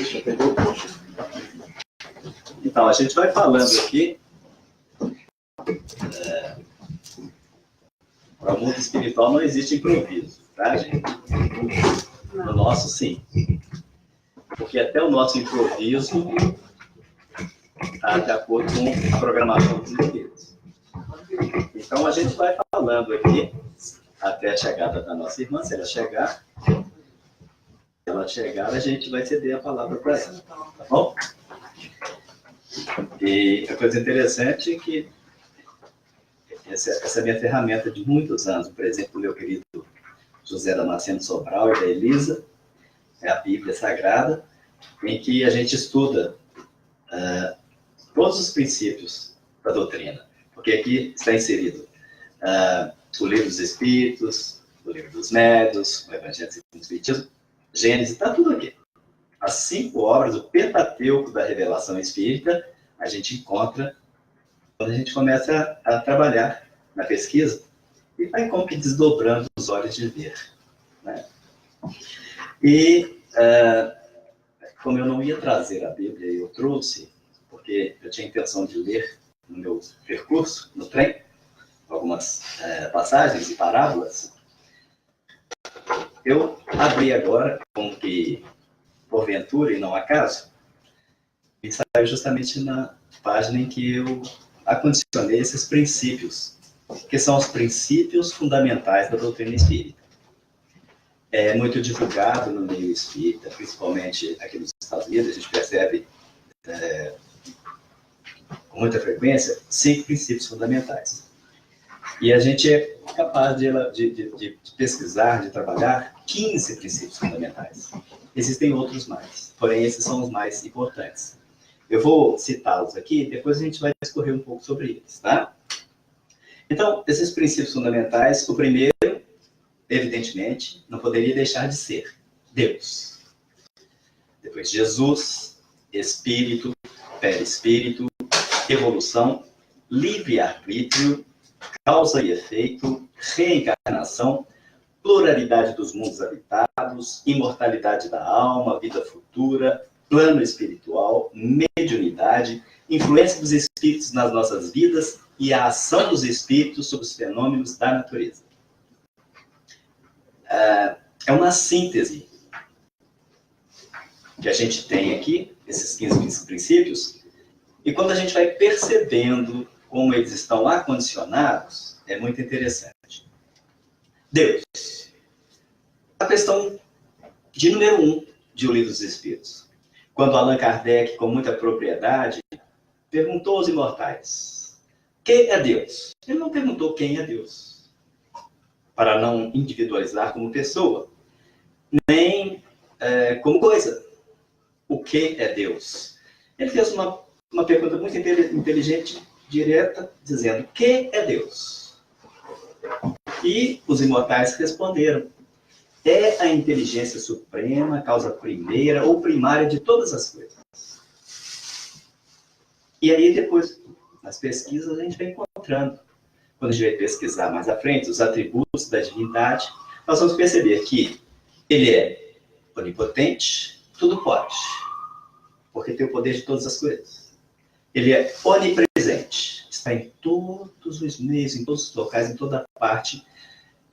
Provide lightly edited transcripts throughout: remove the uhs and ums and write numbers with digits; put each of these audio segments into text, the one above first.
Deixa eu pegar o post. Então, a gente vai falando aqui para o mundo espiritual não existe improviso, tá, gente? No nosso, sim. Porque até o nosso improviso está de acordo com a programação dos espíritos. Então, a gente vai falando aqui até a chegada da nossa irmã. Se ela chegar, a gente vai ceder a palavra para ela, tá bom? E a coisa interessante é que essa é a minha ferramenta de muitos anos. Por exemplo, o meu querido José Damasceno Sobral e da Elisa, é a Bíblia Sagrada, em que a gente estuda todos os princípios da doutrina. Porque aqui está inserido o Livro dos Espíritos, o Livro dos Médiuns, o Evangelho segundo o Espiritismo, Gênesis, está tudo aqui. As 5 obras, o Pentateuco da Revelação Espírita, a gente encontra quando a gente começa a trabalhar na pesquisa e vai como que desdobrando os olhos de ver, né? E como eu não ia trazer a Bíblia, eu trouxe, porque eu tinha intenção de ler no meu percurso, no trem, algumas passagens e parábolas. Eu abri agora, como que porventura e não acaso, e saiu justamente na página em que eu acondicionei esses princípios, que são os princípios fundamentais da doutrina espírita. É muito divulgado no meio espírita, principalmente aqui nos Estados Unidos, a gente percebe com muita frequência 5 princípios fundamentais. E a gente é capaz de pesquisar, de trabalhar 15 princípios fundamentais. Existem outros mais, porém esses são os mais importantes. Eu vou citá-los aqui, depois a gente vai discorrer um pouco sobre eles, tá? Então, esses princípios fundamentais, o primeiro, evidentemente, não poderia deixar de ser Deus. Depois Jesus, Espírito, Perispírito, evolução, livre-arbítrio, causa e efeito, reencarnação, pluralidade dos mundos habitados, imortalidade da alma, vida futura, plano espiritual, mediunidade, influência dos espíritos nas nossas vidas e a ação dos espíritos sobre os fenômenos da natureza. É uma síntese que a gente tem aqui, esses 15 princípios, e quando a gente vai percebendo como eles estão acondicionados, é muito interessante. Deus. A questão de número 1 de O Livro dos Espíritos. Quando Allan Kardec, com muita propriedade, perguntou aos imortais: quem é Deus? Ele não perguntou quem é Deus, para não individualizar como pessoa, nem como coisa. O que é Deus? Ele fez uma pergunta muito inteligente, direta, dizendo: que é Deus? E os imortais responderam: é a inteligência suprema, causa primeira ou primária de todas as coisas. E aí depois, nas pesquisas, a gente vai encontrando. Quando a gente vai pesquisar mais à frente os atributos da divindade, nós vamos perceber que ele é onipotente, tudo pode, porque tem o poder de todas as coisas. Ele é onipresente, está em todos os meios, em todos os locais, em toda parte,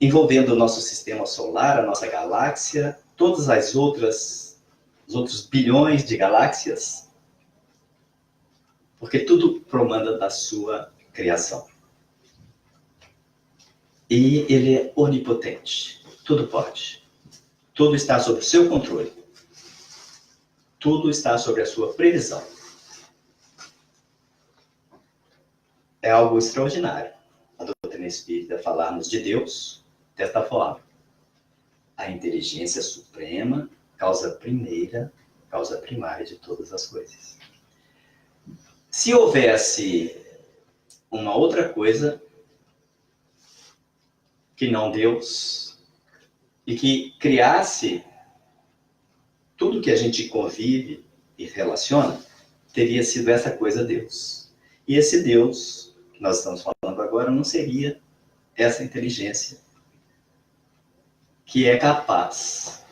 envolvendo o nosso sistema solar, a nossa galáxia, todas as outras, os outros bilhões de galáxias, porque tudo promanda da sua criação. E ele é onipotente, tudo pode, tudo está sob o seu controle, tudo está sob a sua previsão. É algo extraordinário a doutrina espírita falarmos de Deus desta forma: a inteligência suprema, causa primeira, causa primária de todas as coisas. Se houvesse uma outra coisa que não Deus, e que criasse tudo que a gente convive e relaciona, teria sido essa coisa Deus. E esse Deus que nós estamos falando agora não seria essa inteligência que é capaz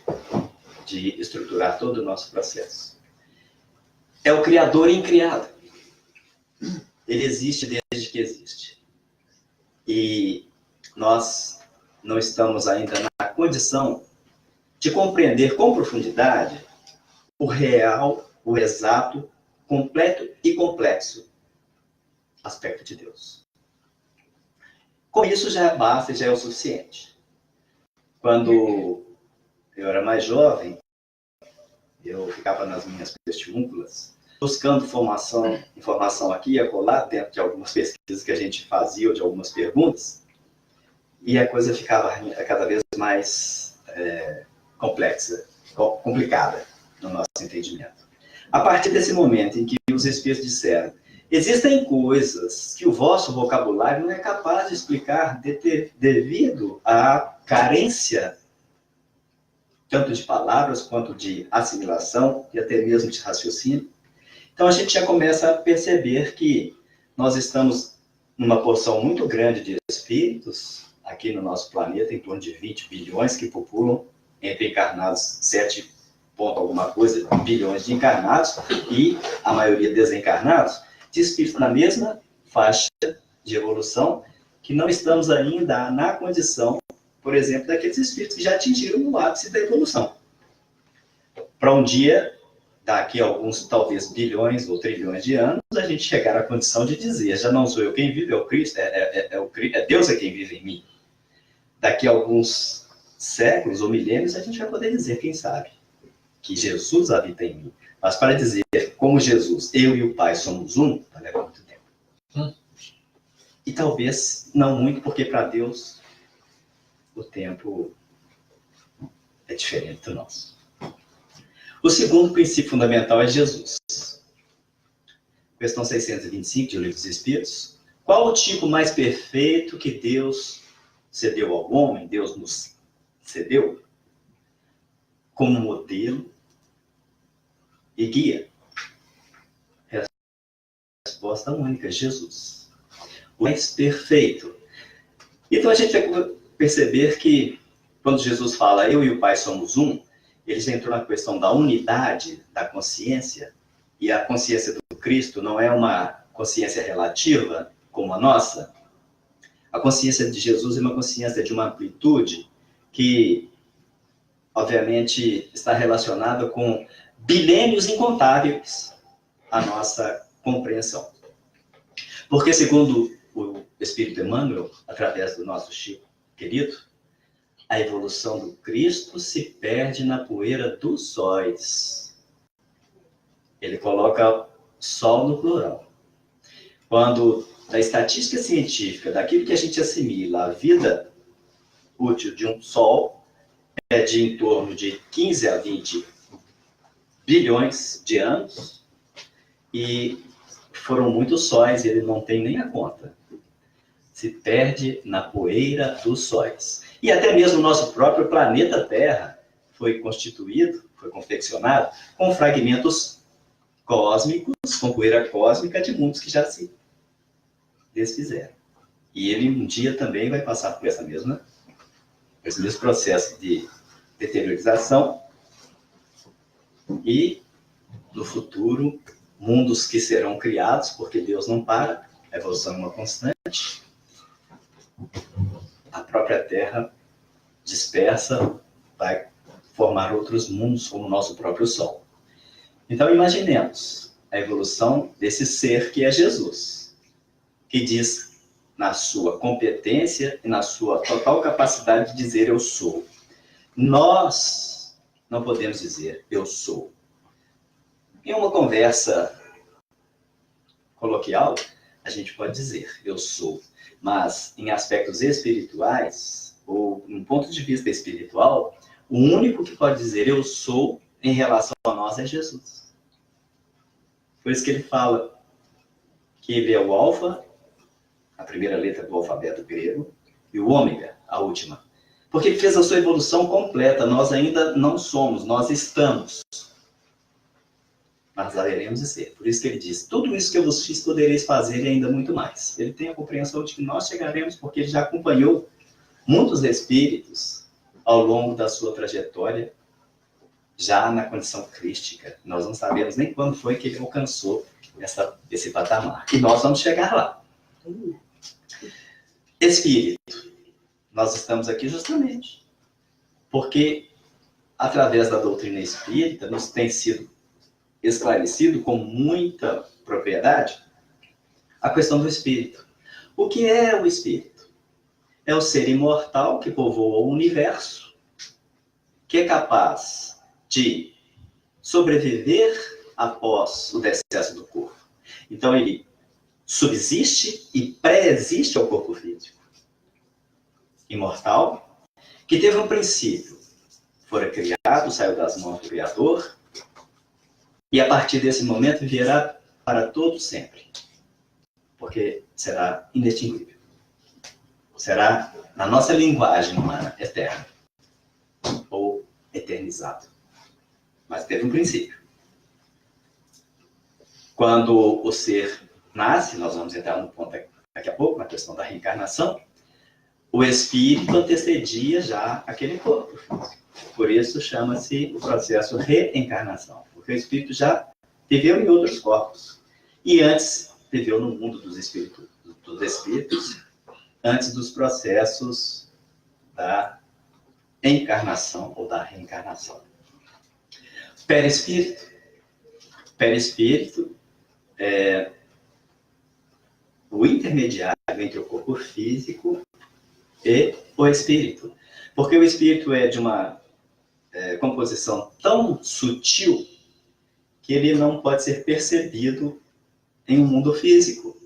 de estruturar todo o nosso processo. é o Criador incriado. Ele existe desde que existe. E nós não estamos ainda na condição de compreender com profundidade o real, o exato, completo e complexo aspecto de Deus. Com isso já basta, já é o suficiente. Quando eu era mais jovem, eu ficava nas minhas vestibúnculas, buscando informação aqui e acolá, dentro de algumas pesquisas que a gente fazia, ou de algumas perguntas, e a coisa ficava cada vez mais complexa, complicada no nosso entendimento. A partir desse momento em que os Espíritos disseram: existem coisas que o vosso vocabulário não é capaz de explicar devido à carência tanto de palavras quanto de assimilação e até mesmo de raciocínio. Então a gente já começa a perceber que nós estamos numa porção muito grande de espíritos aqui no nosso planeta, em torno de 20 bilhões que populam, entre encarnados 7 ponto alguma coisa, bilhões de encarnados e a maioria desencarnados, de espíritos na mesma faixa de evolução, que não estamos ainda na condição, por exemplo, daqueles espíritos que já atingiram o ápice da evolução. Para um dia, daqui a alguns, talvez, bilhões ou trilhões de anos, a gente chegar à condição de dizer: já não sou eu quem vive, é o Cristo, é Deus é quem vive em mim. Daqui a alguns séculos ou milênios, a gente vai poder dizer, quem sabe, que Jesus habita em mim. Mas para dizer, como Jesus, eu e o Pai somos um, vai levar muito tempo. E talvez não muito, porque para Deus o tempo é diferente do nosso. O segundo princípio fundamental é Jesus. Questão 625 de O Livro dos Espíritos. Qual o tipo mais perfeito que Deus cedeu ao homem, Deus nos cedeu, como modelo e guia? Resposta única: Jesus. O mais perfeito. Então a gente vai perceber que quando Jesus fala eu e o Pai somos um, ele já entrou na questão da unidade da consciência, e a consciência do Cristo não é uma consciência relativa como a nossa. A consciência de Jesus é uma consciência de uma amplitude que, obviamente, está relacionada com bilênios incontáveis à nossa compreensão. Porque, segundo o Espírito Emmanuel, através do nosso Chico querido, a evolução do Cristo se perde na poeira dos sóis. Ele coloca sol no plural. Quando, da estatística científica, daquilo que a gente assimila, a vida útil de um sol é de em torno de 15 a 20 bilhões de anos, e foram muitos sóis, ele não tem nem a conta. Se perde na poeira dos sóis. E até mesmo o nosso próprio planeta Terra foi constituído, foi confeccionado com fragmentos cósmicos, com poeira cósmica de mundos que já se desfizeram. E ele um dia também vai passar por esse mesmo processo de deteriorização, e no futuro mundos que serão criados, porque Deus não para, a evolução é uma constante. A própria Terra dispersa, vai formar outros mundos como o nosso próprio Sol. Então imaginemos a evolução desse ser que é Jesus, que diz na sua competência e na sua total capacidade de dizer eu sou. Nós não podemos dizer eu sou. Em uma conversa coloquial, a gente pode dizer eu sou, mas em aspectos espirituais, ou em um ponto de vista espiritual, o único que pode dizer eu sou em relação a nós é Jesus. Por isso que ele fala que ele é o alfa, a primeira letra do alfabeto grego, e o ômega, a última. Porque ele fez a sua evolução completa, nós ainda não somos, nós estamos. Mas haveremos de ser. Por isso que ele diz, tudo isso que eu vos fiz, podereis fazer e ainda muito mais. Ele tem a compreensão de que nós chegaremos, porque ele já acompanhou muitos espíritos ao longo da sua trajetória já na condição crística. Nós não sabemos nem quando foi que ele alcançou esse patamar. E nós vamos chegar lá. Espírito. Nós estamos aqui justamente porque, através da doutrina espírita, nos tem sido esclarecido com muita propriedade a questão do espírito. O que é o espírito? É o ser imortal que povoa o universo, que é capaz de sobreviver após o decesso do corpo. Então, ele subsiste e pré-existe ao corpo físico. Imortal, que teve um princípio, fora criado, saiu das mãos do Criador, e a partir desse momento viverá para todo sempre, porque será inextinguível. Será, na nossa linguagem humana, eterno, ou eternizado. Mas teve um princípio. Quando o ser nasce, nós vamos entrar no ponto daqui a pouco, na questão da reencarnação, o espírito antecedia já aquele corpo físico. Por isso chama-se o processo reencarnação, porque o espírito já viveu em outros corpos. E antes viveu no mundo dos espíritos, antes dos processos da encarnação ou da reencarnação. Perispírito. Perispírito é o intermediário entre o corpo físico e o espírito. Porque o espírito é de uma composição tão sutil que ele não pode ser percebido em um mundo físico.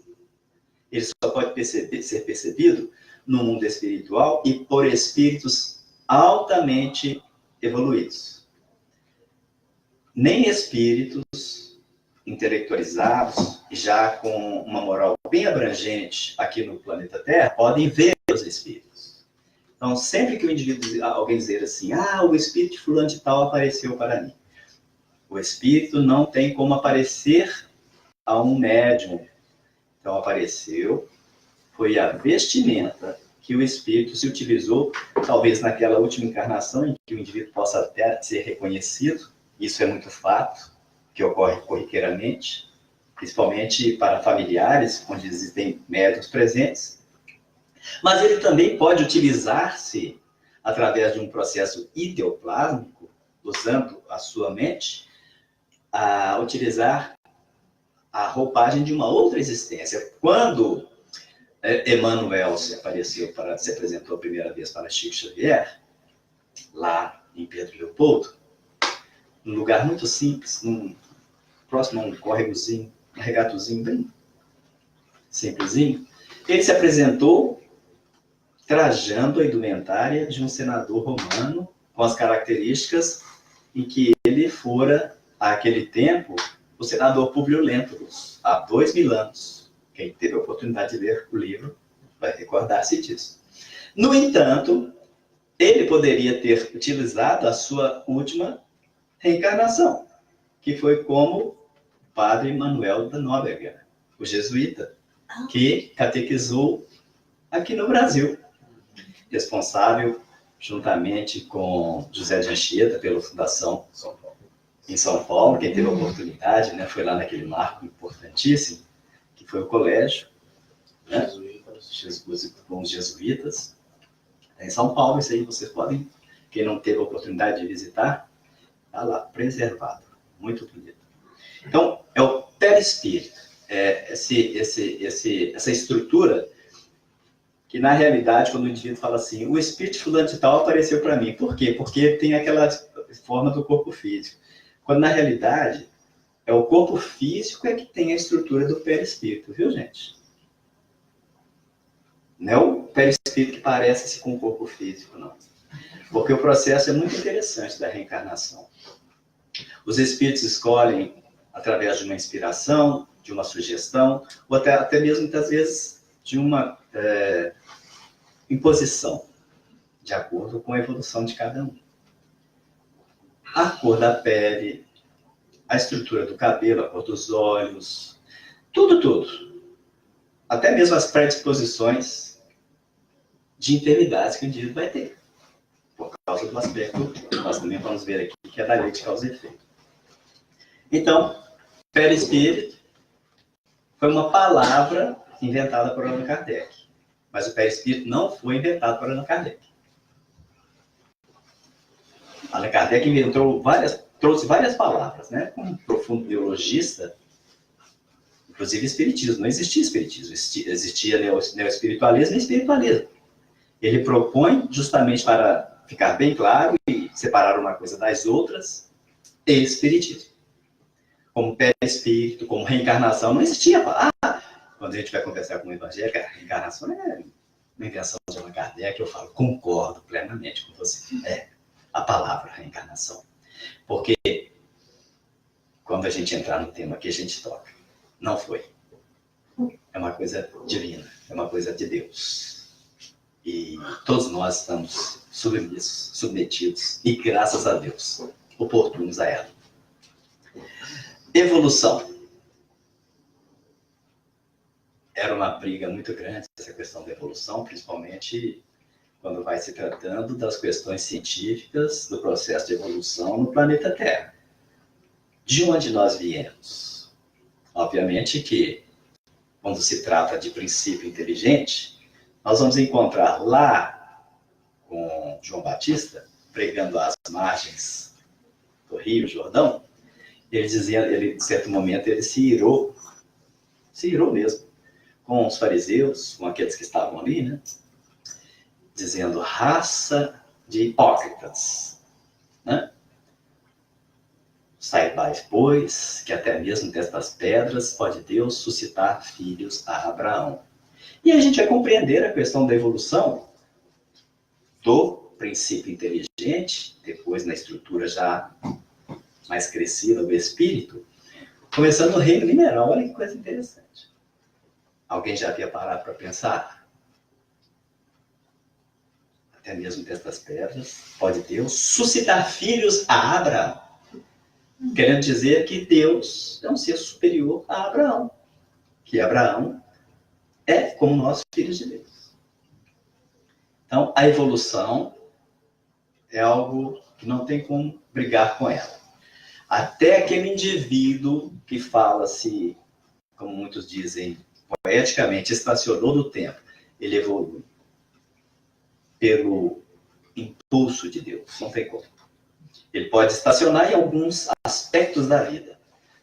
Ele só pode ser percebido no mundo espiritual e por espíritos altamente evoluídos. Nem espíritos intelectualizados, já com uma moral bem abrangente aqui no planeta Terra, podem ver os espíritos. Então, sempre que o indivíduo, alguém dizer assim, o espírito de fulano de tal apareceu para mim. O espírito não tem como aparecer a um médium. Então, apareceu, foi a vestimenta que o espírito se utilizou, talvez naquela última encarnação, em que o indivíduo possa até ser reconhecido. Isso é muito fato, que ocorre corriqueiramente, principalmente para familiares, onde existem médiuns presentes. Mas ele também pode utilizar-se, através de um processo ideoplásmico, usando a sua mente, a utilizar a roupagem de uma outra existência. Quando Emmanuel se apresentou a primeira vez para Chico Xavier, lá em Pedro Leopoldo, num lugar muito simples, próximo a um córregozinho, um regatozinho bem simplesinho, ele se apresentou trajando a indumentária de um senador romano, com as características em que ele fora, àquele tempo, o senador Públio Lentulus, há 2000 anos. Quem teve a oportunidade de ler o livro vai recordar-se disso. No entanto, ele poderia ter utilizado a sua última reencarnação, que foi como o padre Manuel da Nóbrega, o jesuíta, que catequizou aqui no Brasil, responsável, juntamente com José de Anchieta, pela Fundação em São Paulo. Quem teve a oportunidade, né, foi lá naquele marco importantíssimo, que foi o colégio, né, com os jesuítas, em São Paulo. Isso aí vocês podem, quem não teve a oportunidade de visitar, está lá, preservado, muito bonito. Então, é o perispírito, essa estrutura que, na realidade, quando o indivíduo fala assim, o espírito fulano de tal apareceu para mim. Por quê? Porque tem aquela forma do corpo físico. Quando, na realidade, é o corpo físico que tem a estrutura do perispírito, viu, gente? Não é o perispírito que parece-se com o corpo físico, não. Porque o processo é muito interessante da reencarnação. Os espíritos escolhem, através de uma inspiração, de uma sugestão, ou até mesmo, muitas vezes, de uma imposição, de acordo com a evolução de cada um. A cor da pele, a estrutura do cabelo, a cor dos olhos, tudo. Até mesmo as predisposições de enfermidades que o indivíduo vai ter. por causa do aspecto que nós também vamos ver aqui, que é da lei de causa e efeito. Então, perispírito foi uma palavra inventada por Allan Kardec. Mas o perispírito não foi inventado por Allan Kardec. Allan Kardec trouxe várias palavras, né? Como um profundo biologista, inclusive espiritismo. Não existia espiritismo, existia neoespiritualismo e espiritualismo. Ele propõe, justamente para ficar bem claro e separar uma coisa das outras, espiritismo. Como perispírito, como reencarnação, não existia. Quando a gente vai conversar com o evangélico, a reencarnação é uma invenção de Allan Kardec, eu falo, concordo plenamente com você. É a palavra reencarnação. Porque quando a gente entrar no tema que a gente toca, não foi. É uma coisa divina, é uma coisa de Deus. E todos nós estamos submissos, submetidos, e graças a Deus, oportunos a ela. Evolução. Era uma briga muito grande essa questão da evolução, principalmente quando vai se tratando das questões científicas do processo de evolução no planeta Terra. De onde nós viemos? Obviamente que, quando se trata de princípio inteligente, nós vamos encontrar lá com João Batista, pregando às margens do Rio Jordão, ele dizia, em certo momento, ele se irou mesmo, com os fariseus, com aqueles que estavam ali, né? Dizendo, raça de hipócritas, né? Saibais, pois, que até mesmo destas pedras pode Deus suscitar filhos a Abraão. E a gente vai compreender a questão da evolução do princípio inteligente, depois na estrutura já mais crescida do espírito, começando no reino mineral. Olha que coisa interessante. Alguém já havia parado para pensar? Até mesmo destas pedras pode Deus suscitar filhos a Abraão. Querendo dizer que Deus é um ser superior a Abraão. Que Abraão é como nós, filhos de Deus. Então, a evolução é algo que não tem como brigar com ela. Até aquele indivíduo que fala-se, como muitos dizem, poeticamente, estacionou no tempo, ele evolui pelo impulso de Deus. Não tem como. Ele pode estacionar em alguns aspectos da vida,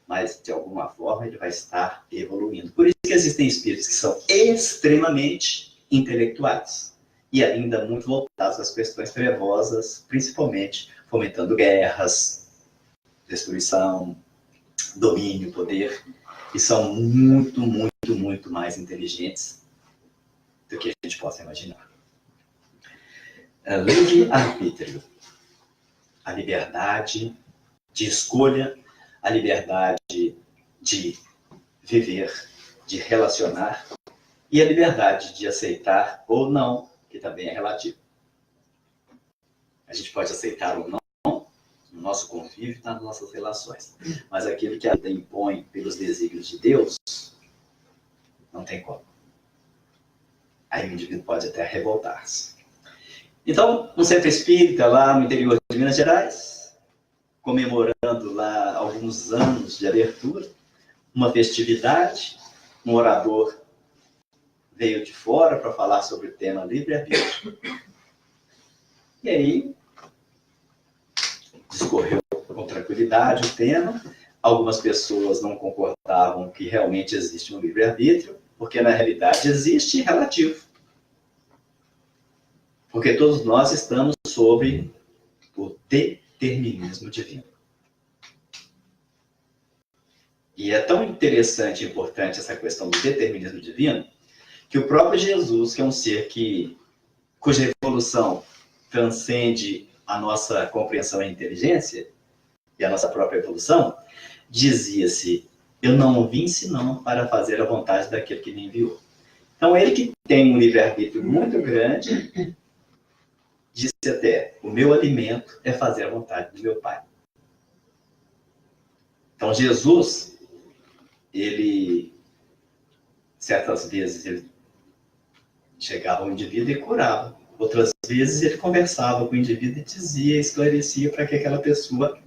mas, de alguma forma, ele vai estar evoluindo. Por isso que existem espíritos que são extremamente intelectuais e ainda muito voltados às questões trevosas, principalmente fomentando guerras, destruição, domínio, poder, e são muito, muito, muito mais inteligentes do que a gente possa imaginar. Livre-arbítrio. A liberdade de escolha, a liberdade de viver, de relacionar, e a liberdade de aceitar ou não, que também é relativo. A gente pode aceitar ou não no nosso convívio, nas nossas relações. Mas aquilo que a vida impõe pelos desígnios de Deus, não tem como. Aí o indivíduo pode até revoltar-se. Então, no Centro Espírita, lá no interior de Minas Gerais, comemorando lá alguns anos de abertura, uma festividade, um orador veio de fora para falar sobre o tema livre-arbítrio. E aí, discorreu com tranquilidade o tema. Algumas pessoas não concordavam que realmente existe um livre-arbítrio, porque na realidade existe relativo. Porque todos nós estamos sob o determinismo divino. E é tão interessante e importante essa questão do determinismo divino, que o próprio Jesus, que é um ser cuja evolução transcende a nossa compreensão e inteligência, e a nossa própria evolução, dizia-se, eu não vim senão para fazer a vontade daquele que me enviou. Então, ele que tem um livre-arbítrio muito grande, disse até, o meu alimento é fazer a vontade do meu Pai. Então, Jesus, ele, certas vezes, ele chegava ao indivíduo e curava. Outras vezes ele conversava com o indivíduo e dizia, esclarecia para que aquela pessoa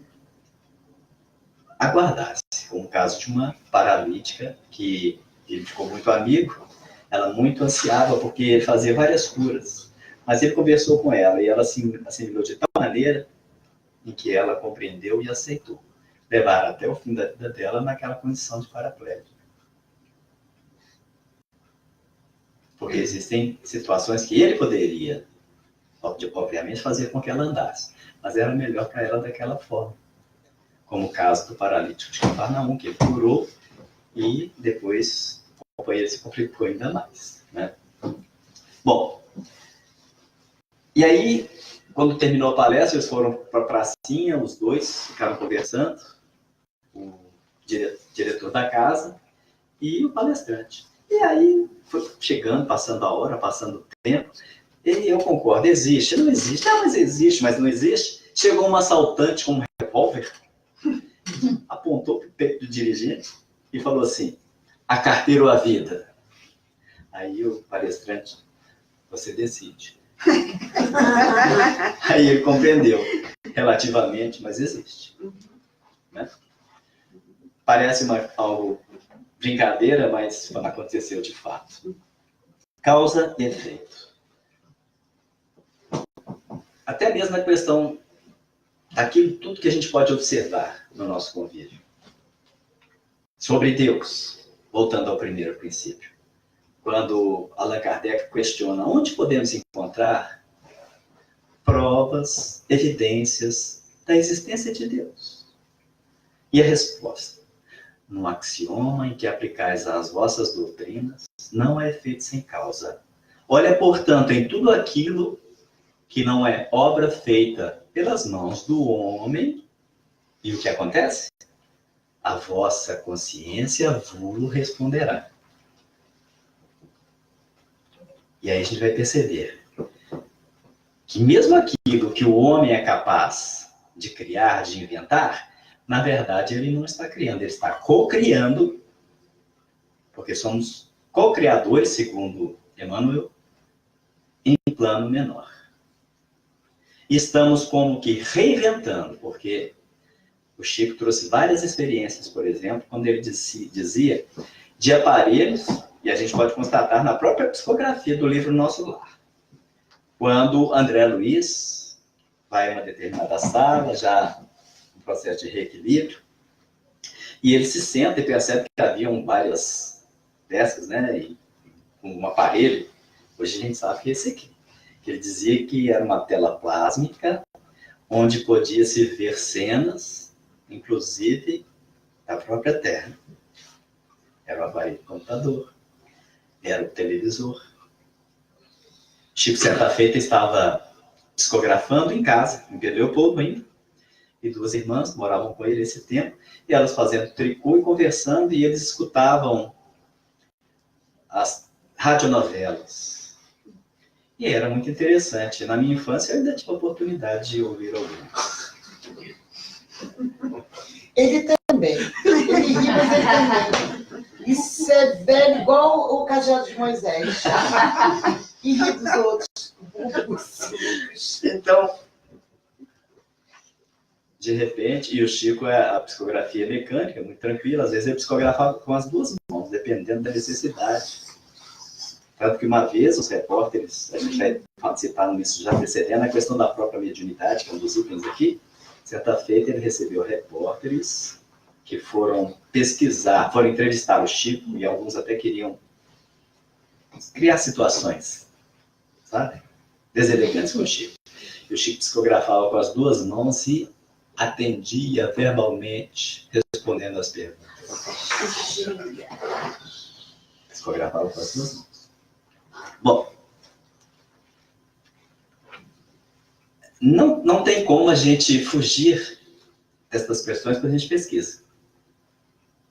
aguardasse. Como o caso de uma paralítica que ele ficou muito amigo, ela muito ansiava porque ele fazia várias curas, mas ele conversou com ela e ela se assimilou de tal maneira em que ela compreendeu e aceitou. Levar até o fim da vida dela naquela condição de paraplégica. Porque existem situações que ele poderia, obviamente, fazer com que ela andasse, mas era melhor para ela daquela forma. Como o caso do paralítico de Cafarnaum, que ele curou e depois o companheiro se complicou ainda mais, né? Bom, e aí, quando terminou a palestra, eles foram para a pracinha, os dois ficaram conversando, o diretor da casa e o palestrante. E aí, foi chegando, passando a hora, passando o tempo, e eu concordo, existe, não existe, mas existe, mas não existe. Chegou um assaltante com um revólver, apontou para o peito do dirigente e falou assim, a carteira ou a vida? Aí o palestrante, você decide. Aí ele compreendeu, relativamente, mas existe. Né? Parece algo brincadeira, mas aconteceu de fato. Causa e efeito. Até mesmo a questão daquilo tudo que a gente pode observar no nosso convívio. Sobre Deus, voltando ao primeiro princípio. Quando Allan Kardec questiona onde podemos encontrar provas, evidências da existência de Deus. E a resposta, no axioma em que aplicais às vossas doutrinas, não há efeito sem causa. Olha, portanto, em tudo aquilo que não é obra feita pelas mãos do homem, e o que acontece? A vossa consciência vos responderá. E aí a gente vai perceber que mesmo aquilo que o homem é capaz de criar, de inventar, na verdade ele não está criando, ele está co-criando, porque somos co-criadores, segundo Emmanuel, em plano menor. E estamos como que reinventando, porque o Chico trouxe várias experiências, por exemplo, quando ele dizia de aparelhos, e a gente pode constatar na própria psicografia do livro Nosso Lar. Quando André Luiz vai a uma determinada sala, já em processo de reequilíbrio, e ele se senta e percebe que haviam várias peças, né, e um aparelho, hoje a gente sabe que é esse aqui, que ele dizia que era uma tela plásmica, onde podia-se ver cenas, inclusive da própria Terra. Era o aparelho de computador, era o televisor. Chico, certa feita, estava psicografando em casa, em Pedro Leopoldo ainda, e duas irmãs moravam com ele esse tempo, e elas fazendo tricô e conversando, e eles escutavam as radionovelas. E era muito interessante. Na minha infância, eu ainda tive a oportunidade de ouvir algumas. Ele também. Ele ri, mas ele também. Isso é velho, igual o cajado de Moisés. E ri dos outros. Então, de repente, e o Chico, a psicografia mecânica, muito tranquila, às vezes ele psicografava com as duas mãos, dependendo da necessidade. Tanto que uma vez os repórteres, a gente vai participar nisso já precedendo, a questão da própria mediunidade, que é um dos itens aqui, certa feita ele recebeu repórteres que foram pesquisar, foram entrevistar o Chico, e alguns até queriam criar situações, sabe? Deselegantes com o Chico. E o Chico psicografava com as duas mãos e atendia verbalmente, respondendo às perguntas. Psicografava com as duas mãos. Bom, não tem como a gente fugir dessas questões quando a gente pesquisa.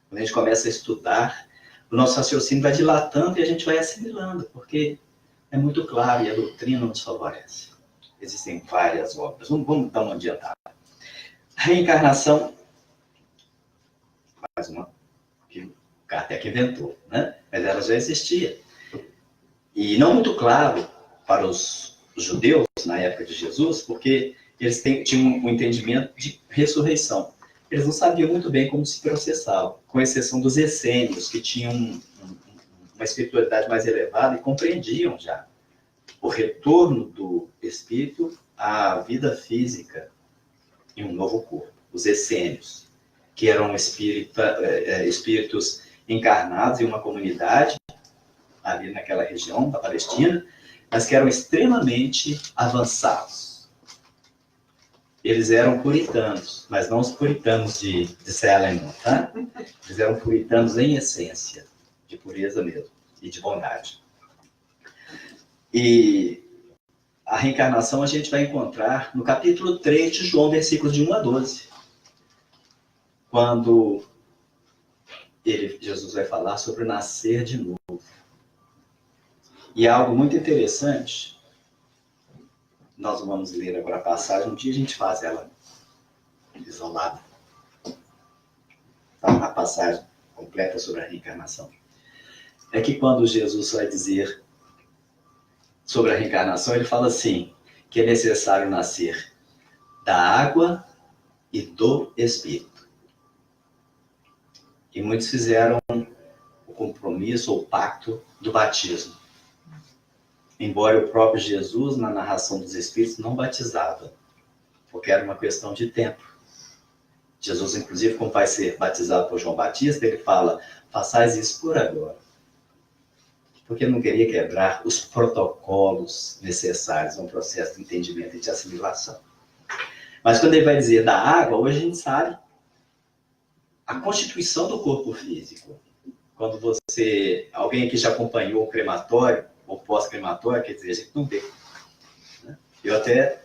Quando a gente começa a estudar, o nosso raciocínio vai dilatando e a gente vai assimilando, porque é muito claro e a doutrina nos favorece. Existem várias obras. Vamos dar uma adiantada. Reencarnação, mais uma que o Kardec inventou, né? Mas ela já existia. E não muito claro para os judeus, na época de Jesus, porque eles tinham um entendimento de ressurreição. Eles não sabiam muito bem como se processavam, com exceção dos essênios, que tinham uma espiritualidade mais elevada e compreendiam já o retorno do espírito à vida física em um novo corpo. Os essênios, que eram espíritos encarnados em uma comunidade ali naquela região da Palestina, mas que eram extremamente avançados. Eles eram puritanos, mas não os puritanos de Salem, tá? Eles eram puritanos em essência, de pureza mesmo, e de bondade. E a reencarnação a gente vai encontrar no capítulo 3 de João, versículos de 1 a 12. Quando Jesus vai falar sobre o nascer de novo. E é algo muito interessante. Nós vamos ler agora a passagem. Um dia a gente faz ela isolada. Tá? A passagem completa sobre a reencarnação. É que quando Jesus vai dizer sobre a reencarnação, ele fala assim, que é necessário nascer da água e do Espírito. E muitos fizeram o compromisso ou o pacto do batismo. Embora o próprio Jesus, na narração dos Espíritos, não batizava, porque era uma questão de tempo. Jesus, inclusive, como vai ser batizado por João Batista, ele fala, façais isso por agora. Porque não queria quebrar os protocolos necessários a um processo de entendimento e de assimilação. Mas quando ele vai dizer da água, hoje a gente sabe a constituição do corpo físico. Quando alguém aqui já acompanhou o crematório, ou pós-crematório, quer dizer, a gente não vê. Eu até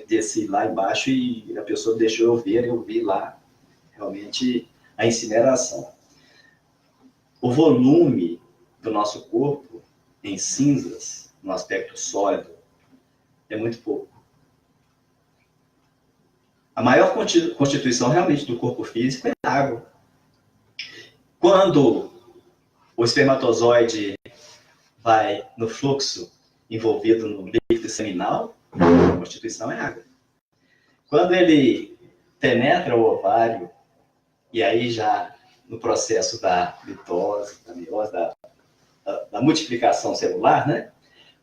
desci lá embaixo e a pessoa deixou eu ver, eu vi lá realmente a incineração. O volume do nosso corpo em cinzas, no aspecto sólido, é muito pouco. A maior constituição realmente do corpo físico é a água. Quando o espermatozoide vai no fluxo envolvido no líquido seminal, a constituição é água. Quando ele penetra o ovário, e aí já no processo da mitose, da meiose, da multiplicação celular, né?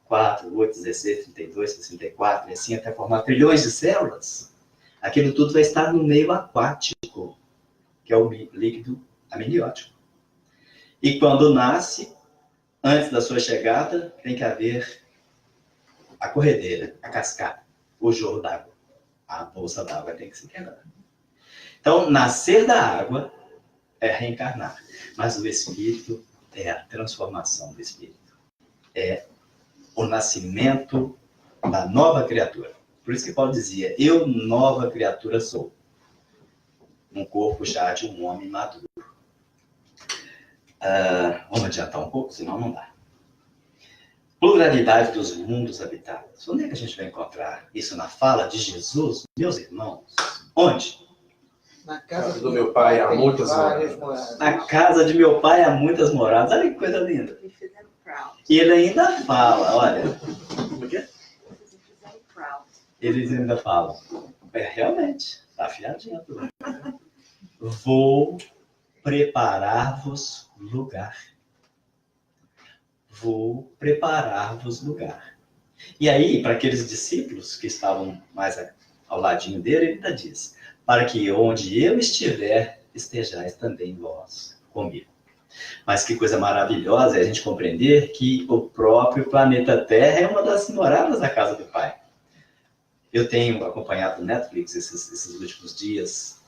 4, 8, 16, 32, 64, e assim até formar trilhões de células, aquilo tudo vai estar no meio aquático, que é o líquido amniótico. E quando nasce, antes da sua chegada, tem que haver a corredeira, a cascata, o jorro d'água. A bolsa d'água tem que se quebrar. Então, nascer da água é reencarnar. Mas o espírito é a transformação do espírito. É o nascimento da nova criatura. Por isso que Paulo dizia, eu nova criatura sou. Um corpo já de um homem maduro. Vamos adiantar um pouco, senão não dá. Pluralidade dos mundos habitados. Onde é que a gente vai encontrar isso na fala de Jesus, meus irmãos? Onde? Na casa do meu pai há muitas moradas. Na casa de meu pai há muitas moradas. Olha que coisa linda. E ele ainda fala, olha. Como é? Eles ainda falam. Realmente, está afiadinho. Vou preparar-vos lugar. Vou preparar-vos lugar. E aí, para aqueles discípulos que estavam mais ao ladinho dele, ele ainda diz, para que onde eu estiver, estejais também vós comigo. Mas que coisa maravilhosa é a gente compreender que o próprio planeta Terra é uma das moradas da casa do Pai. Eu tenho acompanhado no Netflix esses últimos dias,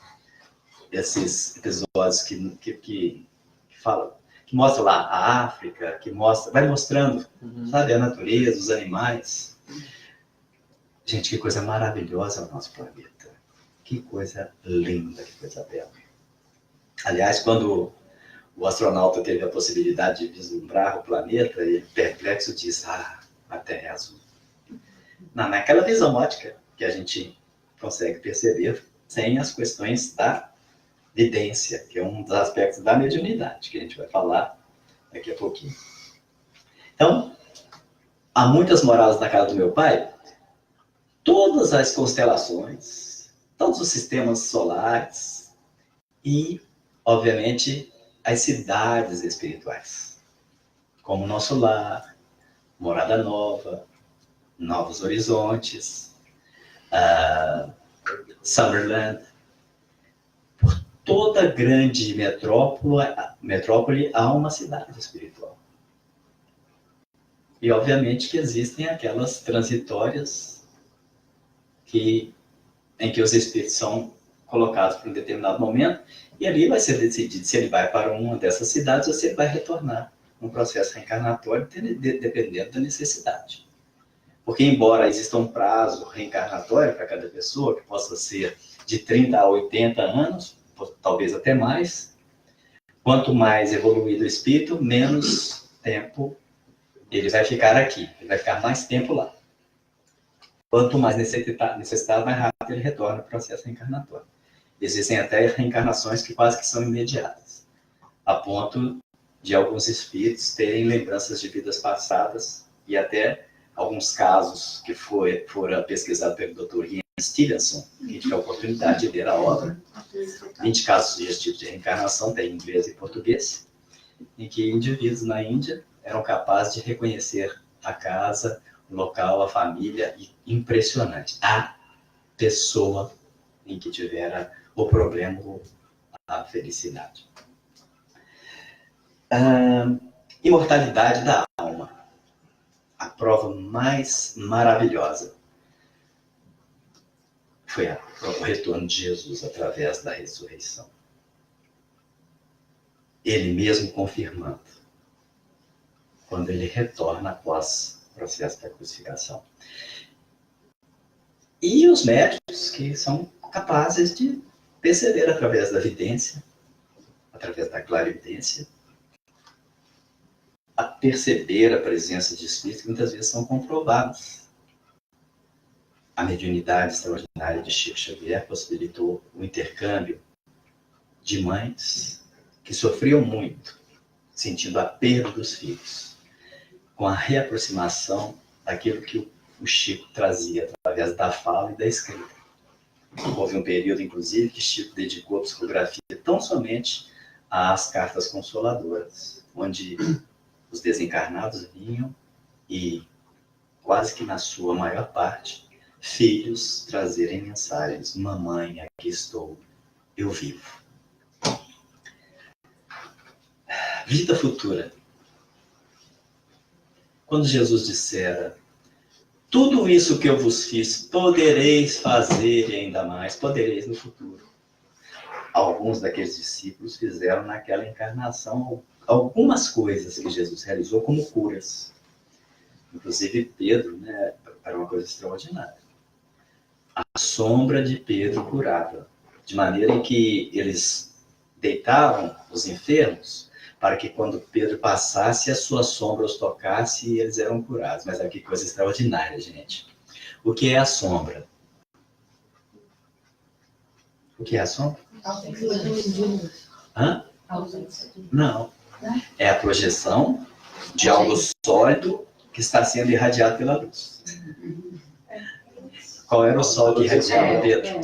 esses episódios que falam, que mostram lá a África, vai mostrando, sabe, a natureza, os animais. Gente, que coisa maravilhosa é o nosso planeta. Que coisa linda, que coisa bela. Aliás, quando o astronauta teve a possibilidade de vislumbrar o planeta, ele perplexo disse, a Terra é azul. Naquela visão ótica que a gente consegue perceber sem as questões da vidência, que é um dos aspectos da mediunidade, que a gente vai falar daqui a pouquinho. Então, há muitas moradas na casa do meu pai, todas as constelações, todos os sistemas solares e, obviamente, as cidades espirituais, como Nosso Lar, Morada Nova, Novos Horizontes, Summerland. Por toda grande metrópole há uma cidade espiritual. E, obviamente, que existem aquelas transitórias em que os espíritos são colocados para um determinado momento, e ali vai ser decidido se ele vai para uma dessas cidades ou se ele vai retornar num processo reencarnatório, dependendo da necessidade. Porque, embora exista um prazo reencarnatório para cada pessoa, que possa ser de 30 a 80 anos, talvez até mais, quanto mais evoluído o espírito, menos tempo ele vai ficar aqui, ele vai ficar mais tempo lá. Quanto mais necessitado, mais rápido ele retorna ao processo reencarnatório. Existem até reencarnações que quase que são imediatas, a ponto de alguns espíritos terem lembranças de vidas passadas, e até alguns casos que foram pesquisados pelo Dr. Ian Stevenson, que tive a oportunidade de ler a obra, 20 casos desse tipo de reencarnação, tem em inglês e português, em que indivíduos na Índia eram capazes de reconhecer a casa, o local, a família, e impressionante, a pessoa em que tivera o problema ou a felicidade. Imortalidade da alma. A prova mais maravilhosa foi o retorno de Jesus através da ressurreição. Ele mesmo confirmando, quando ele retorna após o processo da crucificação. E os médicos que são capazes de perceber através da vidência, através da clarividência, a perceber a presença de espíritos que muitas vezes são comprovados. A mediunidade extraordinária de Chico Xavier possibilitou o intercâmbio de mães que sofriam muito, sentindo a perda dos filhos, com a reaproximação daquilo que o Chico trazia através da fala e da escrita. Houve um período, inclusive, que Chico dedicou a psicografia tão somente às cartas consoladoras, onde os desencarnados vinham e, quase que na sua maior parte, filhos trazerem mensagens: mamãe, aqui estou, eu vivo. Vida futura. Quando Jesus dissera: tudo isso que eu vos fiz, podereis fazer e ainda mais, podereis no futuro. Alguns daqueles discípulos fizeram naquela encarnação algumas coisas que Jesus realizou como curas. Inclusive Pedro, né, era uma coisa extraordinária. A sombra de Pedro curava, de maneira em que eles deitavam os enfermos para que quando Pedro passasse, a sua sombra os tocasse e eles eram curados. Mas olha que coisa extraordinária, gente. O que é a sombra? O que é a sombra? Hã? Não. É a projeção de algo sólido que está sendo irradiado pela luz. Qual era o sol que irradiava Pedro?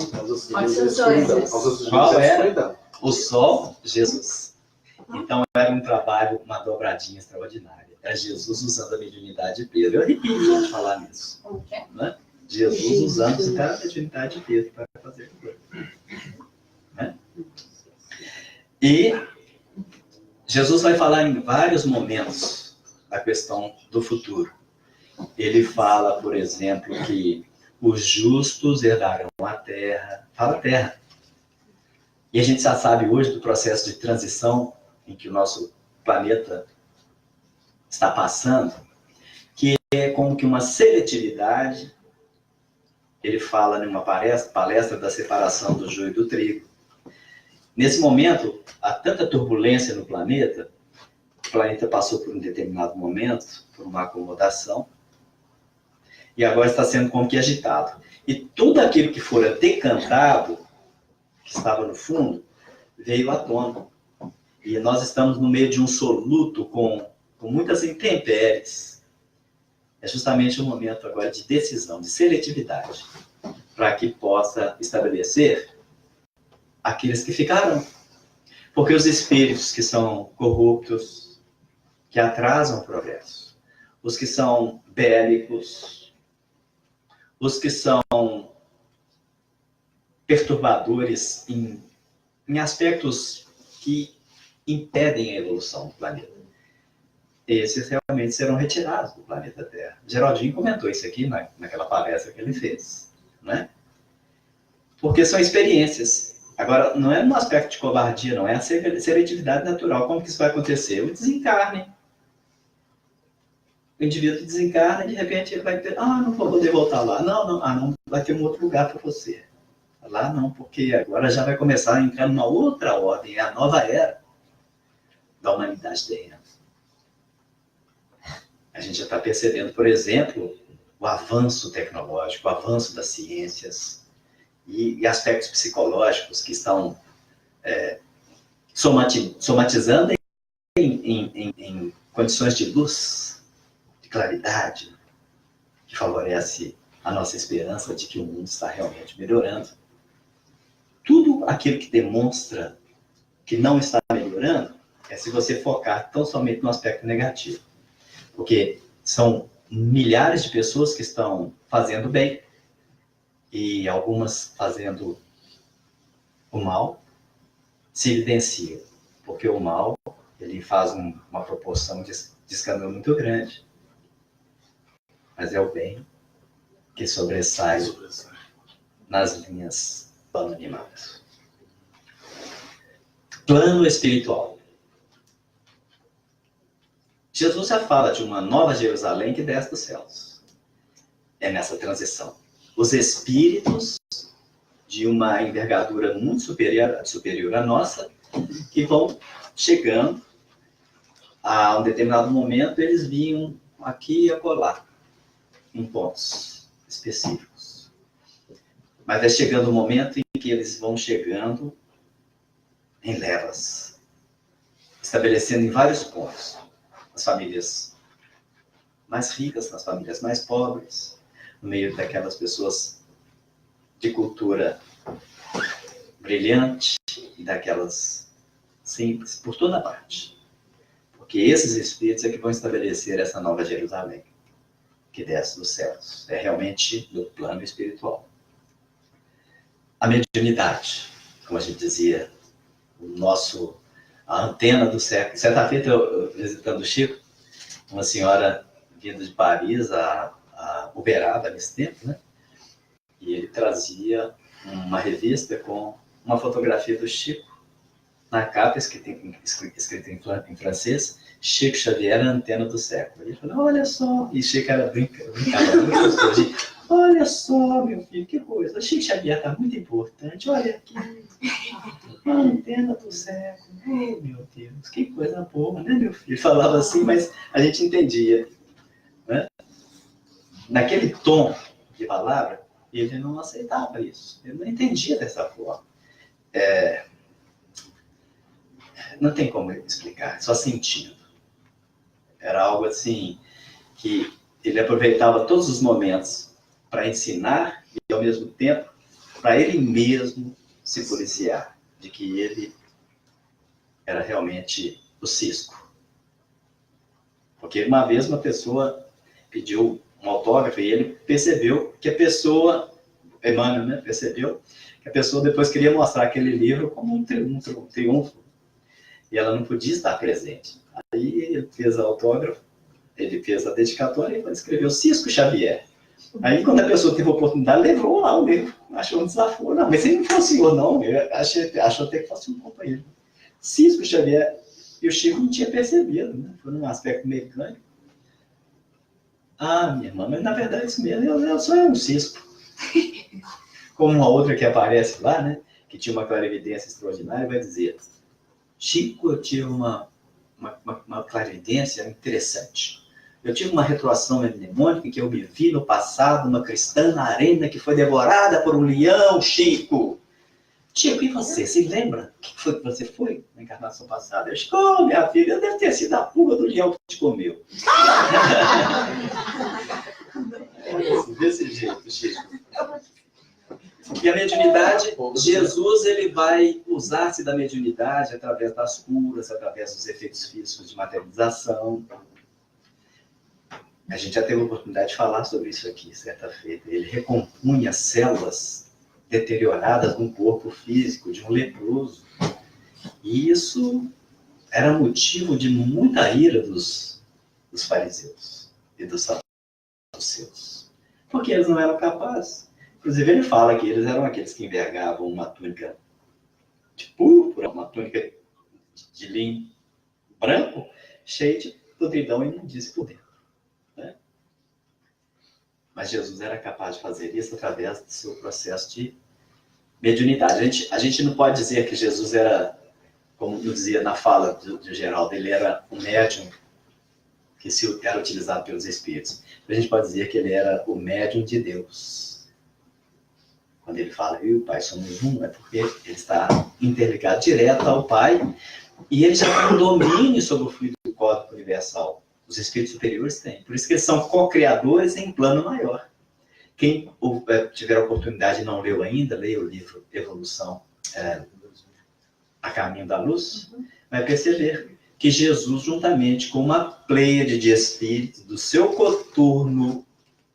Qual era? O sol, Jesus. Então era um trabalho, uma dobradinha extraordinária. Era Jesus usando a mediunidade de Pedro. Eu arrepio de falar nisso. Né? Jesus usando a mediunidade de Pedro para fazer coisa. Né? E Jesus vai falar em vários momentos da questão do futuro. Ele fala, por exemplo, que os justos herdarão a terra. Fala terra. E a gente já sabe hoje do processo de transição em que o nosso planeta está passando, que é como que uma seletividade. Ele fala numa palestra da separação do joio e do trigo. Nesse momento, há tanta turbulência no planeta, o planeta passou por um determinado momento, por uma acomodação, e agora está sendo como que agitado. E tudo aquilo que fora decantado, que estava no fundo, veio à tona. E nós estamos no meio de um soluto com muitas intempéries. é justamente um momento agora de decisão, de seletividade, para que possa estabelecer aqueles que ficarão. Porque os espíritos que são corruptos, que atrasam o progresso, os que são bélicos, os que são perturbadores em aspectos que impedem a evolução do planeta, esses realmente serão retirados do planeta Terra. Geraldinho comentou isso aqui naquela palestra que ele fez, né? Porque são experiências. Agora, não é no aspecto de covardia, não é a seletividade natural. Como que isso vai acontecer? O desencarne. O indivíduo desencarna e, de repente, ele vai ter... não vou poder voltar lá. Não, vai ter um outro lugar para você. Lá não, porque agora já vai começar a entrar numa outra ordem, é a nova era da humanidade terrena. A gente já está percebendo, por exemplo, o avanço tecnológico, o avanço das ciências e aspectos psicológicos que estão somatizando em condições de luz, de claridade, que favorece a nossa esperança de que o mundo está realmente melhorando. Tudo aquilo que demonstra que não está melhorando é se você focar tão somente no aspecto negativo. Porque são milhares de pessoas que estão fazendo bem e algumas fazendo o mal, se evidencia. Porque o mal, ele faz uma proporção de escândalo muito grande. Mas é o bem que sobressai nas linhas animadas. Plano espiritual. Jesus já fala de uma nova Jerusalém que desce dos céus. É nessa transição. Os espíritos de uma envergadura muito superior à nossa, que vão chegando a um determinado momento, eles vinham aqui e acolá, em pontos específicos. Mas é chegando o momento em que eles vão chegando em levas, estabelecendo em vários pontos. Nas famílias mais ricas, nas famílias mais pobres, no meio daquelas pessoas de cultura brilhante e daquelas simples, por toda parte. Porque esses espíritos é que vão estabelecer essa nova Jerusalém, que desce dos céus. É realmente do plano espiritual. A mediunidade, como a gente dizia, a antena do século. Certa feita, eu visitando o Chico, uma senhora vinda de Paris, a Uberaba nesse tempo, né? E ele trazia uma revista com uma fotografia do Chico, na capa, escrita em francês, Chico Xavier, a antena do século. Ele falou, olha só, e Chico era brincava muito gostoso. Olha só, meu filho, que coisa, o Chico Xavier está muito importante, olha aqui, a antena do século, oh, meu Deus, que coisa boa, né, meu filho? Ele falava assim, mas a gente entendia, né? Naquele tom de palavra, ele não aceitava isso, ele não entendia dessa forma. Não tem como explicar, só sentindo. Era algo assim, que ele aproveitava todos os momentos para ensinar e, ao mesmo tempo, para ele mesmo se policiar de que ele era realmente o cisco. Porque uma vez uma pessoa pediu um autógrafo e ele percebeu que a pessoa, Emmanuel, né, percebeu que a pessoa depois queria mostrar aquele livro como um triunfo. E ela não podia estar presente. Aí ele fez o autógrafo, ele fez a dedicatória e escreveu Cisco Xavier. Aí, quando a pessoa teve a oportunidade, levou lá o livro. Achou um desafio. Não, mas ele não foi o senhor, não. Achou até que fosse um companheiro. Cisco Xavier. E o Chico não tinha percebido, né? Foi num aspecto mecânico. Ah, minha irmã, mas na verdade isso mesmo, eu sou um cisco. Como uma outra que aparece lá, né? Que tinha uma clarividência extraordinária, vai dizer: Chico, eu tive uma clarividência interessante. Eu tive uma retroação mnemônica que eu me vi no passado, uma cristã na arena que foi devorada por um leão, Chico. Chico, e você? Se lembra? O que foi que você foi na encarnação passada? Eu disse, oh, minha filha, deve ter sido a pulga do leão que te comeu. Desse jeito, Chico. E a mediunidade, Jesus ele vai usar-se da mediunidade através das curas, através dos efeitos físicos de materialização. A gente já teve a oportunidade de falar sobre isso aqui, certa feita. Ele recompunha células deterioradas no corpo físico de um leproso. E isso era motivo de muita ira dos fariseus e dos saduceus. Porque eles não eram capazes. Inclusive, ele fala que eles eram aqueles que envergavam uma túnica de púrpura, uma túnica de linho branco, cheia de podridão e imundícia por dentro. Né? Mas Jesus era capaz de fazer isso através do seu processo de mediunidade. A gente não pode dizer que Jesus era, como eu dizia na fala de Geraldo, ele era um médium que era utilizado pelos espíritos. A gente pode dizer que ele era o médium de Deus. Quando ele fala, eu e o Pai somos um, é porque ele está interligado direto ao Pai e ele já tem um domínio sobre o fluido cósmico universal. Os espíritos superiores têm. Por isso que eles são co-criadores em plano maior. Quem tiver a oportunidade e não leu ainda, leia o livro Evolução a Caminho da Luz, vai perceber que Jesus, juntamente com uma pleiade de espíritos do seu coturno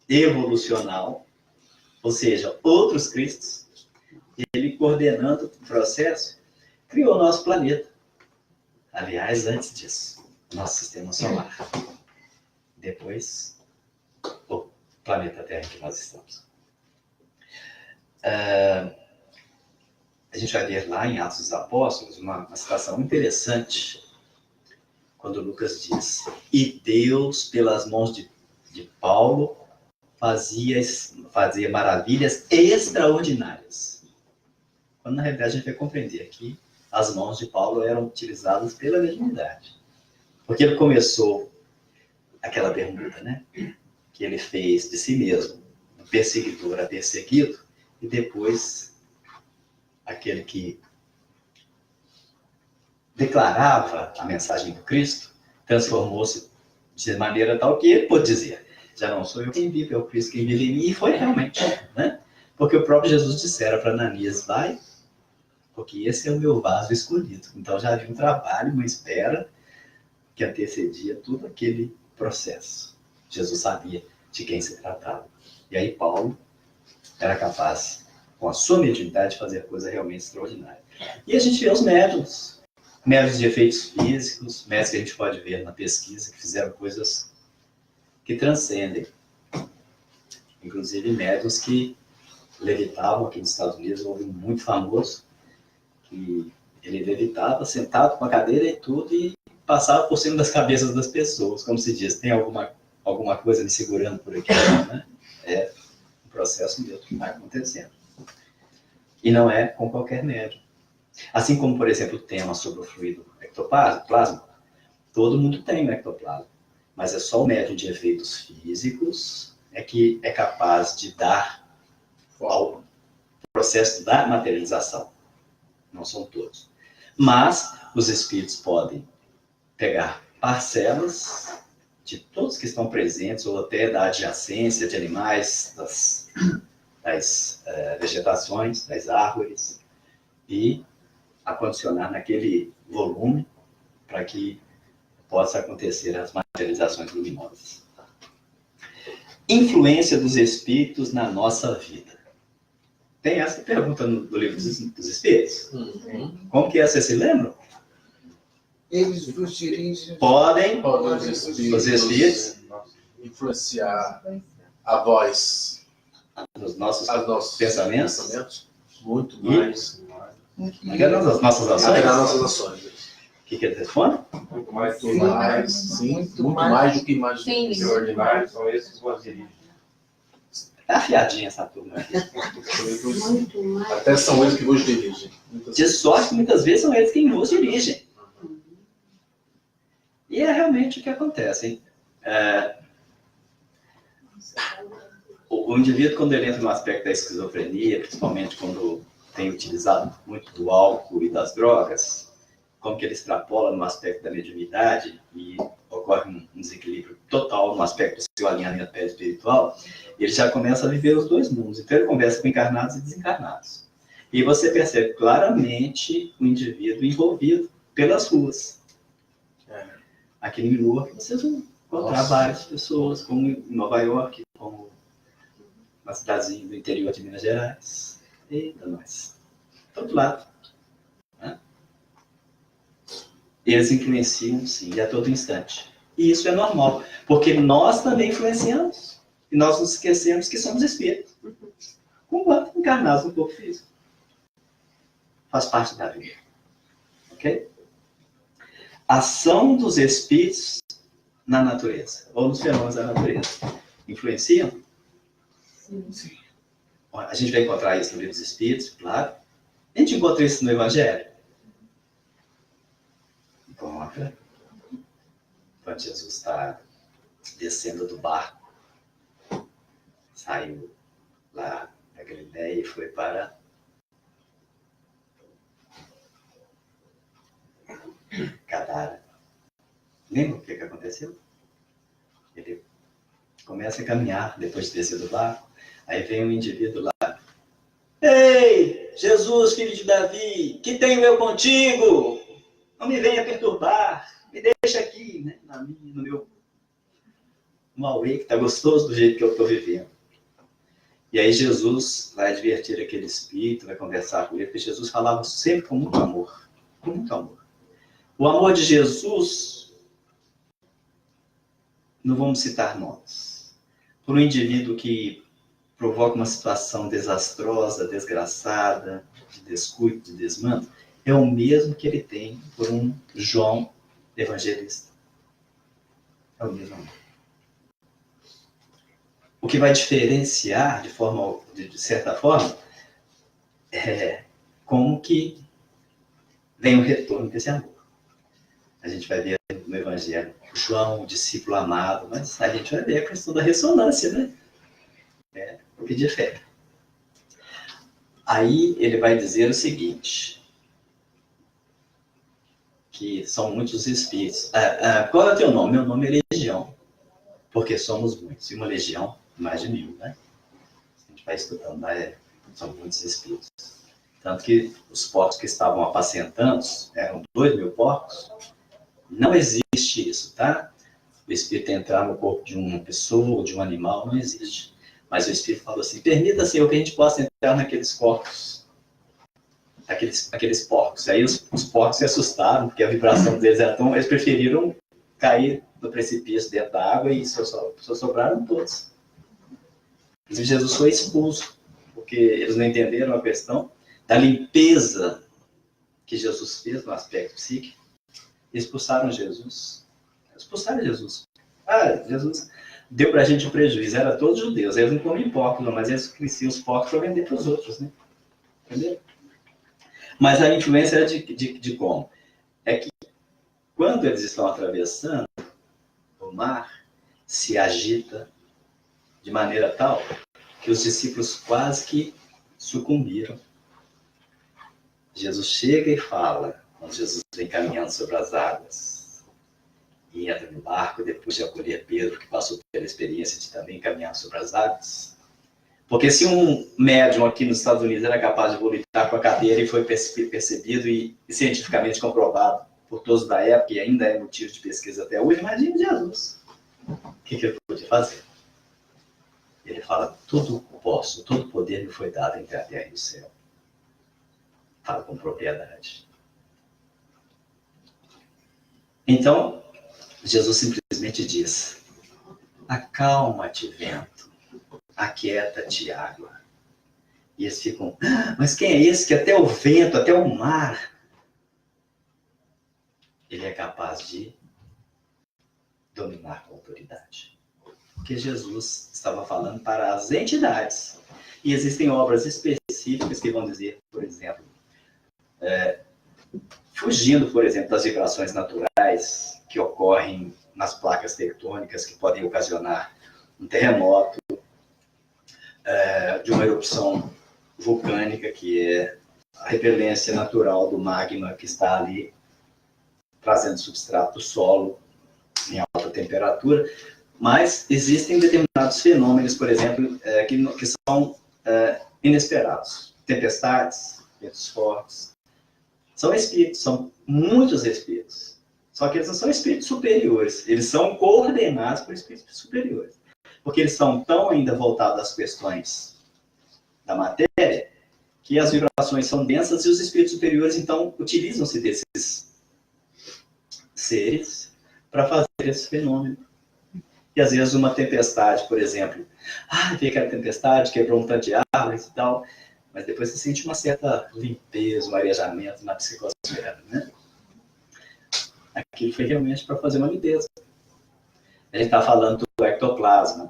evolucional, ou seja, outros Cristos, ele coordenando o processo, criou o nosso planeta. Aliás, antes disso, nosso sistema solar. Depois, o planeta Terra em que nós estamos. A gente vai ver lá em Atos dos Apóstolos uma citação interessante, quando Lucas diz, e Deus, pelas mãos de Paulo, fazia maravilhas extraordinárias. Quando, na realidade, a gente vai compreender que as mãos de Paulo eram utilizadas pela mediunidade. Porque ele começou aquela permuta, né? Que ele fez de si mesmo, do perseguidor a perseguido, e depois aquele que declarava a mensagem do Cristo, transformou-se de maneira tal que ele pôde dizer, já não sou eu quem vive, é o Cristo quem vive em mim, e foi realmente, né? Porque o próprio Jesus dissera para Ananias, vai, porque esse é o meu vaso escolhido. Então já havia um trabalho, uma espera, que antecedia todo aquele processo. Jesus sabia de quem se tratava. E aí Paulo era capaz, com a sua mediunidade, de fazer coisa realmente extraordinária. E a gente vê os médiuns de efeitos físicos, médiuns que a gente pode ver na pesquisa, que fizeram coisas que transcendem. Inclusive médiuns que levitavam aqui nos Estados Unidos, houve um muito famoso, que ele levitava sentado com a cadeira e tudo, e passava por cima das cabeças das pessoas, como se diz, tem alguma coisa me segurando por aqui, né? É um processo mesmo que está acontecendo. E não é com qualquer médium. Assim como, por exemplo, o tema sobre o fluido ectoplasma, todo mundo tem o ectoplasma, mas é só o médium de efeitos físicos que é capaz de dar ao processo da materialização. Não são todos. Mas os espíritos podem pegar parcelas de todos que estão presentes, ou até da adjacência de animais, das vegetações, das árvores, e acondicionar naquele volume para que possa acontecer as materializações luminosas. Influência dos espíritos na nossa vida. Tem essa pergunta no livro dos espíritos. Como que é? Vocês se lembram? Eles vos dirigem. Podem Os espíritos influenciar a voz, nos nossos os nossos pensamentos, muito mais. até nas nossas Até ações. nas nossas ações. O que ele responde? Muito mais do que imaginamos. Extraordinários são esses que vos dirigem. Tá afiadinha essa turma aqui. Muito mais. Até são eles que vos dirigem. De sorte que muitas vezes são eles quem nos dirigem. E é realmente o que acontece. Hein? O indivíduo, quando ele entra no aspecto da esquizofrenia, principalmente quando tem utilizado muito do álcool e das drogas, como que ele extrapola no aspecto da mediunidade e ocorre um desequilíbrio total no aspecto do seu alinhamento perispiritual, ele já começa a viver os dois mundos. Então ele conversa com encarnados e desencarnados. E você percebe claramente o indivíduo envolvido pelas ruas. Aqui em New York, vocês vão encontrar várias pessoas, como em Nova York, como uma cidadezinha do interior de Minas Gerais. Eita, nós. Todo lado. Né? Eles influenciam, sim, a todo instante. E isso é normal, porque nós também influenciamos. E nós nos esquecemos que somos espíritos. Enquanto encarnados no corpo físico. Faz parte da vida. Ok? Ação dos espíritos na natureza, ou nos fenômenos da natureza. Influenciam? Sim. A gente vai encontrar isso no livro dos Espíritos, claro. A gente encontra isso no Evangelho. Encontra. Quando Jesus está descendo do barco, saiu lá da Galileia e foi para Gadara. Lembra o que aconteceu? Ele começa a caminhar depois de descer do barco. Aí vem um indivíduo lá. Ei, Jesus, filho de Davi, que tenho eu contigo? Não me venha perturbar. Me deixa aqui, né? No meu Mauê, que está gostoso do jeito que eu estou vivendo. E aí Jesus vai advertir aquele espírito, vai conversar com ele, porque Jesus falava sempre com muito amor. Com muito amor. O amor de Jesus, não vamos citar nomes, por um indivíduo que provoca uma situação desastrosa, desgraçada, de descuido, de desmando, é o mesmo que ele tem por um João evangelista. É o mesmo amor. O que vai diferenciar de certa forma, é como que vem o retorno desse amor. A gente vai ver no Evangelho João, o discípulo amado, mas a gente vai ver a questão da ressonância, né? Pedir fé. Aí ele vai dizer o seguinte, que são muitos espíritos. Qual é o teu nome? Meu nome é Legião, porque somos muitos. E uma legião, mais de 1000, né? A gente vai estudando, né? São muitos espíritos. Tanto que os porcos que estavam apacentando, eram 2000 porcos, não existe isso, tá? O espírito entrar no corpo de uma pessoa ou de um animal, não existe. Mas o espírito falou assim, permita, Senhor, que a gente possa entrar naqueles corpos, aqueles porcos. Aí os porcos se assustaram, porque a vibração deles era tão... Eles preferiram cair do precipício dentro da água e só sobraram todos. Inclusive, Jesus foi expulso, porque eles não entenderam a questão da limpeza que Jesus fez no aspecto psíquico. Expulsaram Jesus. Jesus deu pra gente um prejuízo. Era todos judeus. Eles não comem porcos, mas eles cresciam os porcos para vender para os outros, né? Entendeu? Mas a influência era de como? É que quando eles estão atravessando, o mar se agita de maneira tal que os discípulos quase que sucumbiram. Jesus chega e fala, quando Jesus vem caminhando sobre as águas, e entra no barco, depois de acolher Pedro, que passou pela experiência de também caminhar sobre as águas. Porque se um médium aqui nos Estados Unidos era capaz de voltar com a cadeira e foi percebido e cientificamente comprovado por todos da época, e ainda é motivo de pesquisa até hoje, imagine Jesus. O que ele podia fazer? Ele fala, tudo posso, todo poder me foi dado entre a terra e o céu. Fala com propriedade. Então, Jesus simplesmente diz, acalma-te, vento, aquieta-te, água. E eles ficam, mas quem é esse que até o vento, até o mar, ele é capaz de dominar com autoridade? Porque Jesus estava falando para as entidades. E existem obras específicas que vão dizer, por exemplo, fugindo, por exemplo, das vibrações naturais que ocorrem nas placas tectônicas, que podem ocasionar um terremoto, de uma erupção vulcânica, que é a repelência natural do magma que está ali, trazendo substrato do solo em alta temperatura, mas existem determinados fenômenos, por exemplo, que são inesperados. Tempestades, ventos fortes. São espíritos, são muitos espíritos. Só que eles não são espíritos superiores, eles são coordenados por espíritos superiores. Porque eles são tão ainda voltados às questões da matéria, que as vibrações são densas e os espíritos superiores, então, utilizam-se desses seres para fazer esse fenômeno. E às vezes uma tempestade, por exemplo, veio aquela tempestade, quebrou um tanto de árvores e tal, mas depois você sente uma certa limpeza, um arejamento na psicosfera, né? Aquilo foi realmente para fazer uma limpeza. A gente está falando do ectoplasma.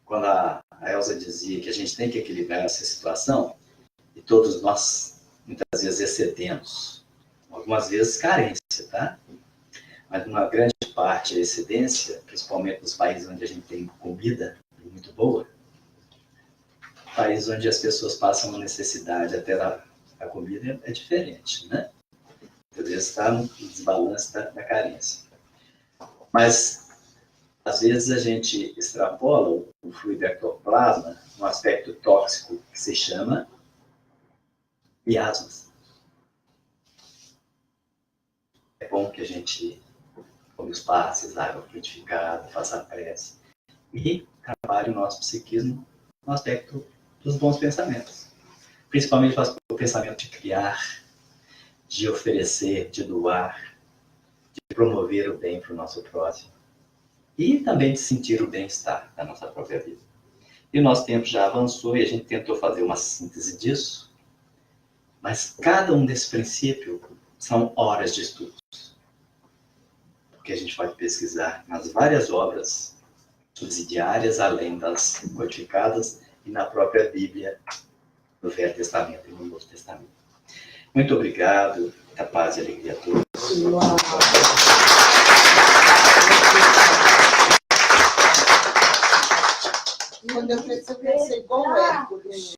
Quando a Elza dizia que a gente tem que equilibrar essa situação, e todos nós, muitas vezes, excedemos. Algumas vezes, carência, tá? Mas uma grande parte é excedência, principalmente nos países onde a gente tem comida muito boa, países onde as pessoas passam uma necessidade até a comida é diferente, né? Às vezes está no desbalance da carência. Mas, às vezes, a gente extrapola o fluido ectoplasma num aspecto tóxico que se chama miasmas. É bom que a gente come os passes, água frutificada, faça a prece e trabalhe o nosso psiquismo no aspecto dos bons pensamentos. Principalmente o pensamento de criar, de oferecer, de doar, de promover o bem para o nosso próximo. E também de sentir o bem-estar da nossa própria vida. E o nosso tempo já avançou e a gente tentou fazer uma síntese disso, mas cada um desses princípios são horas de estudos. Porque a gente pode pesquisar nas várias obras subsidiárias, além das codificadas, e na própria Bíblia, no Velho Testamento e no Novo Testamento. Muito obrigado, a paz e a alegria a todos. Quando eu crescer, eu quero ser igual o Hércules.